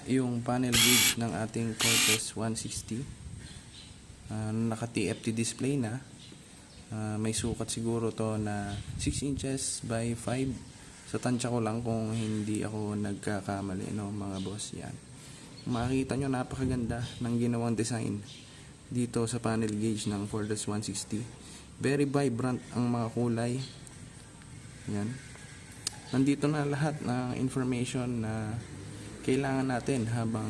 yung panel gauge ng ating Fortress 160. Naka TFT display na. May sukat siguro to na 6 inches by 5. Sa tansya ko lang kung hindi ako nagkakamali, no, mga boss. Yan. Makikita nyo, napakaganda ng ginawang design dito sa panel gauge ng Fortress 160. Very vibrant ang mga kulay. Yan. Nandito na lahat ng information na kailangan natin habang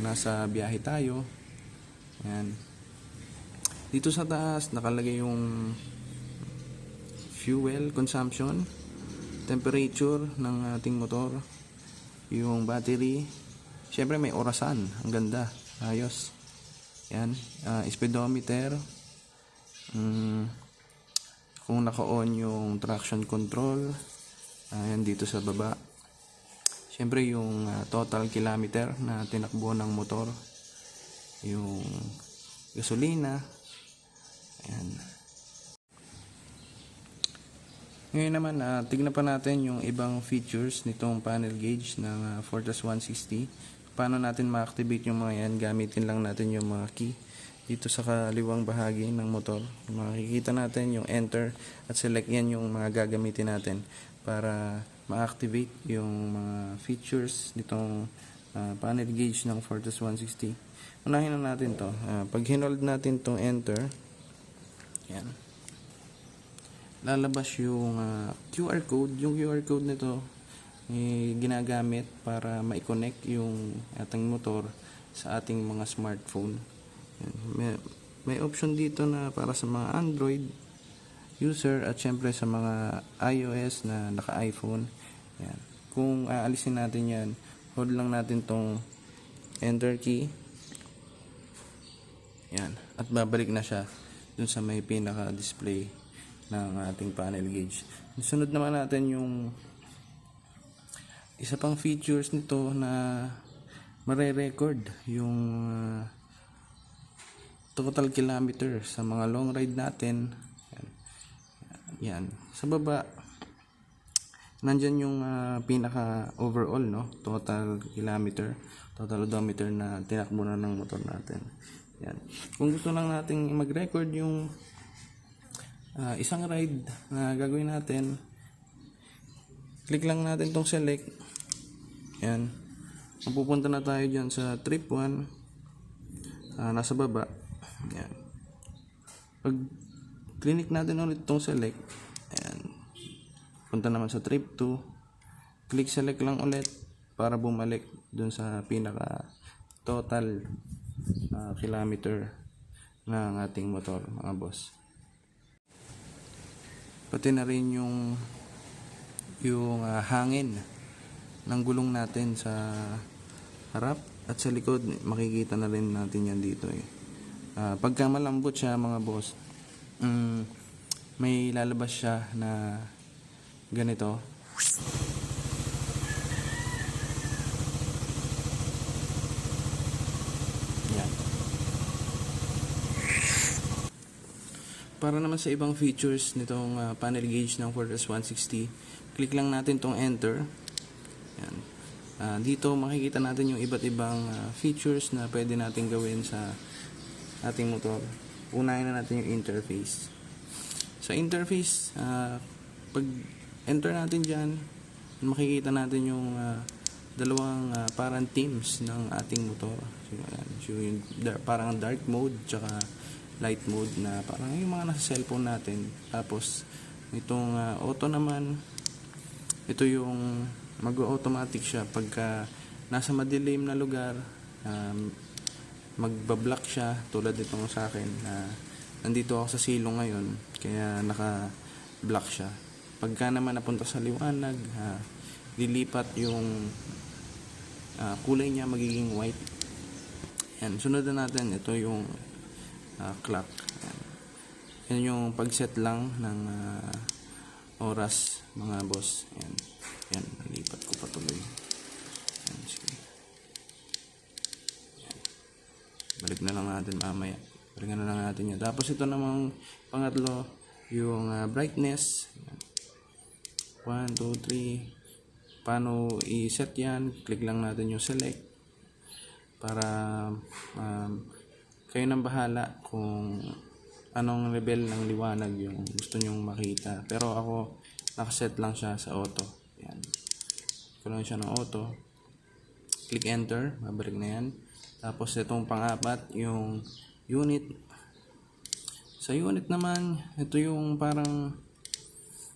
nasa biyahe tayo. Yan. Dito sa taas nakalagay yung fuel consumption, temperature ng ating motor, yung battery. Syempre may orasan, ang ganda, ayos. Yan, speedometer. Kung naka-on yung traction control, ayan dito sa baba. Syempre yung total kilometer na tinakbo ng motor, yung gasolina. Ayan. Ngayon naman, tignan pa natin yung ibang features nitong panel gauge ng Fortress 160. Paano natin ma-activate yung mga yan? Gamitin lang natin yung mga key dito sa kaliwang bahagi ng motor. Makikita natin yung enter at select, yan yung mga gagamitin natin para ma-activate yung mga features nitong panel gauge ng Fortress 160. Unahin na natin to. Pag hinold natin tong enter, yan, lalabas yung QR code. Yung QR code nito ginagamit para ma-connect yung ating motor sa ating mga smartphone. Yan. May option dito na para sa mga Android user at syempre sa mga iOS na naka-iPhone. Yan. Kung aalisin natin yan, hold lang natin tong enter key. Yan. At babalik na siya dun sa may pinaka-display ng ating panel gauge. Sunod naman natin yung isa pang features nito na mare-record yung total kilometer sa mga long ride natin. Yan. Sa baba, nandyan yung pinaka overall, no? Total kilometer, total odometer na tinakbo na ng motor natin. Yan. Kung gusto lang nating mag-record yung isang ride na gagawin natin, click lang natin tong select. Yan. Mapupunta na tayo dyan sa trip 1. Nasa baba. Yan. Pag click natin ulit tong select, ayan, punta naman sa trip 2. Click select lang ulit para bumalik dun sa pinaka total kilometer ng ating motor, mga boss. Pati na rin yung hangin ng gulong natin sa harap at sa likod, makikita na rin natin yan dito pagka malambot siya, mga boss, may lalabas siya na ganito. Yan. Para naman sa ibang features nitong panel gauge ng Fortress 160, click lang natin tong enter. Yan. Dito makikita natin yung iba't ibang features na pwede natin gawin sa ating motor. Unahin na natin yung interface. Sa interface, pag enter natin dyan, makikita natin yung dalawang parang themes ng ating motor. So, yung parang dark mode tsaka light mode na parang yung mga nasa cellphone natin. Tapos itong auto naman, ito yung mag-automatic siya pagka nasa madilim na lugar, magbablock siya, tulad itong sa akin na nandito ako sa silong ngayon kaya naka-block siya. Pagka naman napunta sa liwanag, lilipat yung kulay niya, magiging white. Yan, sunod na natin, ito yung clock. Yan yung pag-set lang ng oras, mga boss. Yan. Yan, nalipat ko patuloy. Yan, sige. Yan. Balik na lang natin mamaya. Balikan na lang natin yan. Tapos ito namang pangatlo, yung brightness. Yan. 1, 2, 3. Paano i-set yan? Click lang natin yung select. para kayo nang bahala kung anong level ng liwanag yung gusto nyong makita. Pero ako, nakaset lang siya sa auto. Yan. Ko lang siya ng auto. Click enter, babalik na yan. Tapos itong pang-apat, yung unit. Sa unit naman, ito yung parang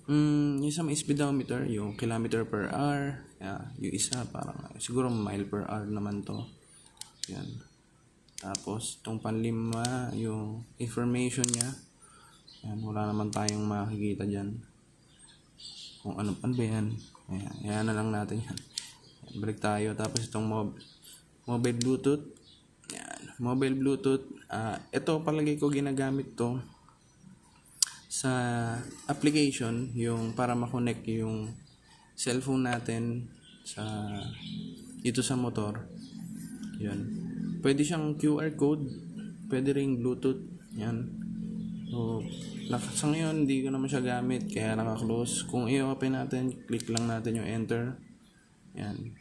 yung sa may speedometer, yung kilometer per hour. Yung isa, parang siguro mile per hour naman to. Yan. Tapos, itong panlima, yung information niya. Yan, wala naman tayong makikita dyan. Kung ano ba yan. Ayan na lang natin yan. Balik tayo. Tapos, itong mobile Bluetooth. Yan, mobile Bluetooth. Ito, palagi ko ginagamit to sa application, yung para makonect yung cellphone natin dito sa motor. Yan. Pwede siyang QR code, pwede ring Bluetooth. Yan. So, sa ngayon, hindi ko naman siya gamit, kaya naka-close. Kung i-open natin, click lang natin yung enter. Yan.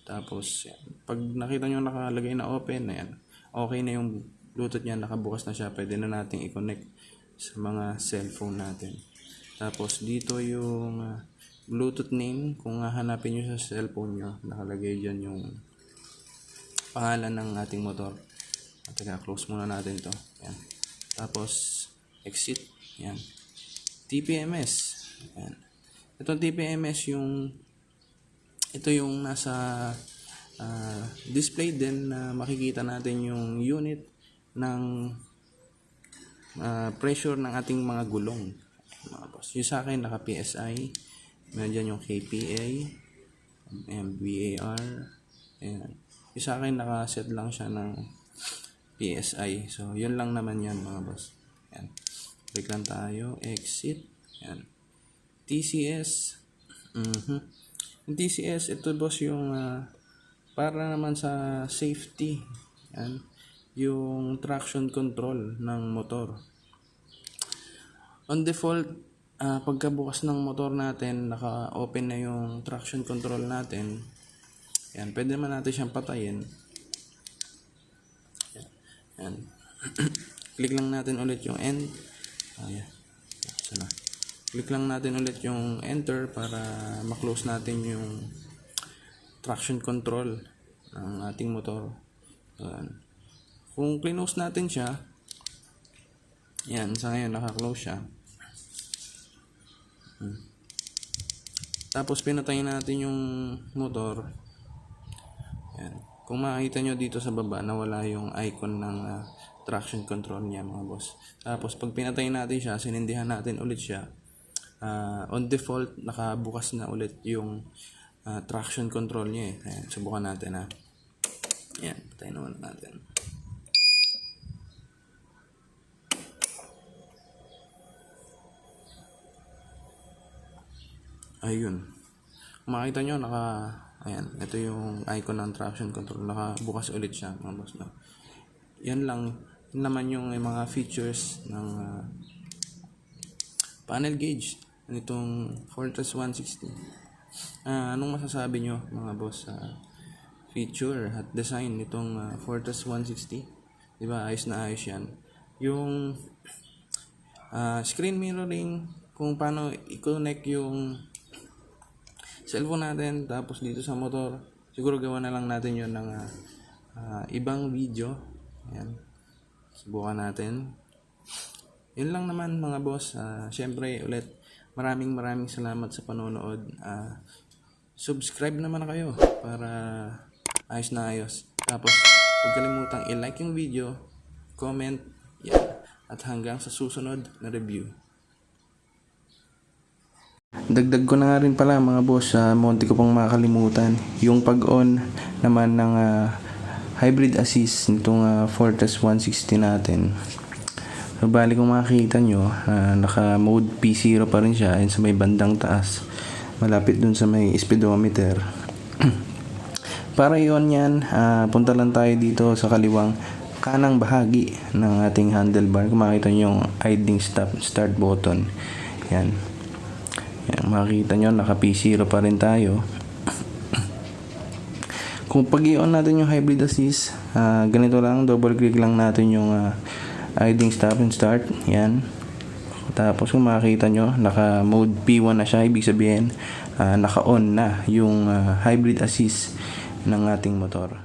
Tapos, yan. Pag nakita nyo nakalagay na open, yan. Okay na yung Bluetooth niya, nakabukas na siya. Pwede na natin i-connect sa mga cellphone natin. Tapos, dito yung Bluetooth name. Kung hahanapin nyo sa cellphone nyo, nakalagay dyan yung pangalan ng ating motor. Teka, close muna natin ito. Yan. Tapos, exit. Yan. TPMS. Yan. Itong TPMS ito yung nasa display din na makikita natin yung unit ng pressure ng ating mga gulong. Mga boss. Yung sa akin, naka PSI. Meron dyan yung KPA, MVAR. Ayan. Yung sa akin, nakaset lang siya ng PSI. So, yun lang naman yan, mga boss. Yan. Click lang tayo. Exit. Yan. TCS. Yung TCS, ito boss yung para naman sa safety. Yan. Yung traction control ng motor. On default, pagkabukas ng motor natin, naka-open na yung traction control natin. Yan, pwede naman natin siyang patayin. Yan. Click lang natin ulit yung end. Ayan. Sana. Click lang natin ulit yung enter para ma-close natin yung traction control ng ating motor. Ayan. Kung close natin siya, yan, sa ngayon naka-close siya. Tapos pinatayin natin yung motor. Yan. Kung makikita nyo dito sa baba, nawala yung icon ng traction control niya, mga boss. Tapos pag pinatayin natin siya, sinindihan natin ulit siya. On default, nakabukas na ulit yung traction control niya. Ayan, subukan natin ha. Yan, patayin naman natin. Ayun. Kung makikita nyo, ayan, ito yung icon ng traction control. Nakabukas ulit siya, mga boss. No? Yan lang. Yan naman yung mga features ng panel gauge nitong Fortress 160. Anong masasabi nyo, mga boss, sa feature at design nitong Fortress 160? Diba, ayos na ayos yan. Yung screen mirroring, kung paano i-connect yung cellphone natin tapos dito sa motor, siguro gawa na lang natin yun ng ibang video. Ayan, subukan natin. Yun lang naman, mga boss. Syempre ulit, maraming salamat sa panonood. Subscribe naman kayo para ayos na ayos. Tapos huwag kalimutang i-like yung video, comment, yan, at hanggang sa susunod na review. Dagdag ko na nga rin pala, mga boss, munti ko pang makalimutan yung pag-on naman ng hybrid assist nitong Fortress 160 natin. So, bali kung makikita nyo, naka mode P0 pa rin siya, ayun sa may bandang taas, malapit dun sa may speedometer. Para i-on yan, punta lang tayo dito sa kaliwang kanang bahagi ng ating handlebar. Kung makikita nyo yung idling start button, yan. Yan, makikita nyo, naka P0 pa rin tayo. kung pag i-on natin yung hybrid assist, ganito lang, double click lang natin yung idling stop and start. Yan. Tapos kung makikita nyo, naka mode P1 na siya, ibig sabihin naka on na yung hybrid assist ng ating motor.